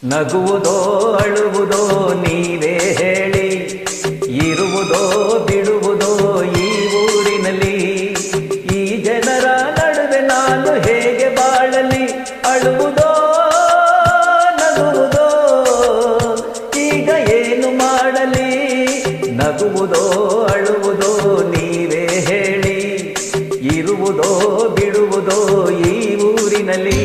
ನಗುವುದೋ ಅಳುವುದೋ ನೀವೇ ಹೇಳಿ, ಇರುವುದೋ ಬಿಡುವುದೋ ಈ ಊರಿನಲ್ಲಿ. ಈ ಜನರ ನಡುವೆ ನಾನು ಹೇಗೆ ಬಾಳಲಿ? ಅಳುವುದೋ ನಗುವುದೋ ಈಗ ಏನು ಮಾಡಲಿ? ನಗುವುದೋ ಅಳುವುದೋ ನೀವೇ ಹೇಳಿ, ಇರುವುದೋ ಬಿಡುವುದೋ ಈ ಊರಿನಲ್ಲಿ.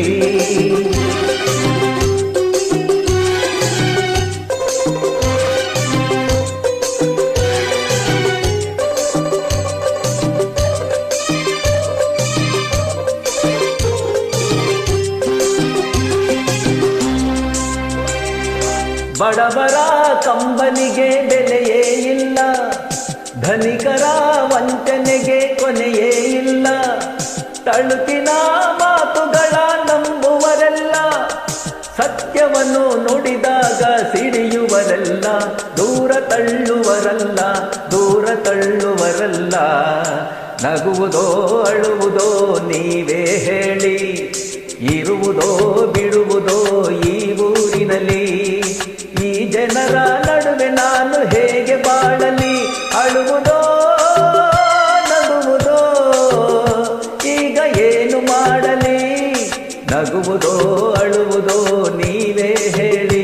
ಬಡವರ ಕಂಬನಿಗೆ ಬೆಲೆಯೇ ಇಲ್ಲ, ಧನಿಕರ ವಂಚನೆಗೆ ಕೊನೆಯೇ ಇಲ್ಲ. ತಳುಕಿನ ಮಾತುಗಳ ನಂಬುವರೆಲ್ಲ, ಸತ್ಯವನ್ನು ನುಡಿದಾಗ ಸಿಡಿಯುವರೆಲ್ಲ. ದೂರ ತಳ್ಳುವರಲ್ಲ, ದೂರ ತಳ್ಳುವರಲ್ಲ. ನಗುವುದೋ ಅಳುವುದೋ ನೀವೇ ಹೇಳಿ, ಇರುವುದೋ ಬಿಡುವುದೋ ಈ ಊರಿನಲ್ಲಿ. ಈ ಜನರ ನಡುವೆ ನಾನು ಹೇಗೆ ಬಾಳಲಿ? ಅಳುವುದೋ ನಗುವುದೋ ಈಗ ಏನು ಮಾಡಲಿ? ನಗುವುದೋ ಅಳುವುದೋ ನೀವೇ ಹೇಳಿ.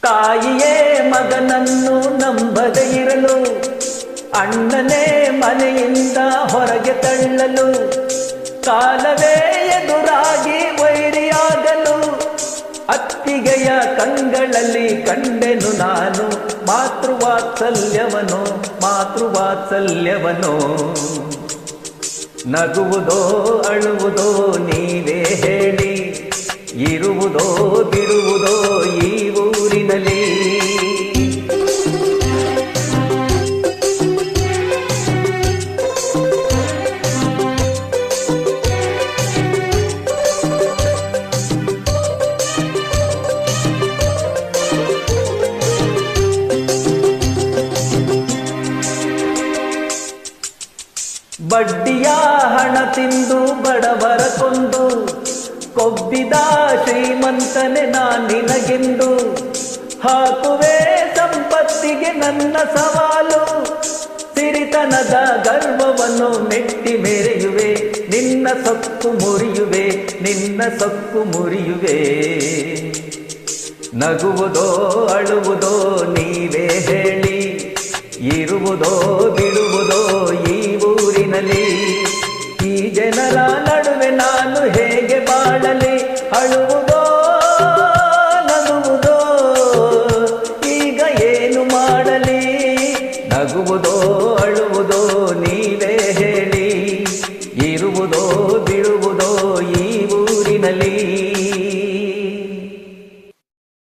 ತಾಯಿಯೇ ಮಗನನ್ನು ನಂಬದೆ ಇರಲು, ಅಣ್ಣನೇ ಮನೆಯಿಂದ ಹೊರಗೆ ತಳ್ಳಲು, ಕಾಲವೇ ಎದುರಾಗಿ ವೈರಿಯಾಗಲು. ಅತ್ತಿಗೆಯ ಕಂಗಳಲ್ಲಿ ಕಂಡೆನು ನಾನು ಮಾತೃವಾತ್ಸಲ್ಯವನು, ಮಾತೃವಾತ್ಸಲ್ಯವನು. ನಗುವುದೋ ಅಳುವುದೋ ನೀವೇ ಹೇಳಿ, ಇರುವುದೋ ಬಿಡುವುದೋ ಈ ಊರಿನಲ್ಲಿ. ಬಡ್ಡಿಯ ಹಣ ತಿಂದು ಬಡವರ ಕೊಂದು, ಕೊಬ್ಬಿದ ಶ್ರೀಮಂತನೆ ನಿನಗೆಂದು. ಹಾಕುವೆ ಸಂಪತ್ತಿಗೆ ನನ್ನ ಸವಾಲು, ಸಿರಿತನದ ಗರ್ವವನ್ನು ಮೆಟ್ಟಿ ಮೆರೆಯುವೆ. ನಿನ್ನ ಸೊಕ್ಕು ಮುರಿಯುವೆ, ನಿನ್ನ ಸೊಕ್ಕು ಮುರಿಯುವೆ. ನಗುವುದೋ ಅಳುವುದೋ ನೀ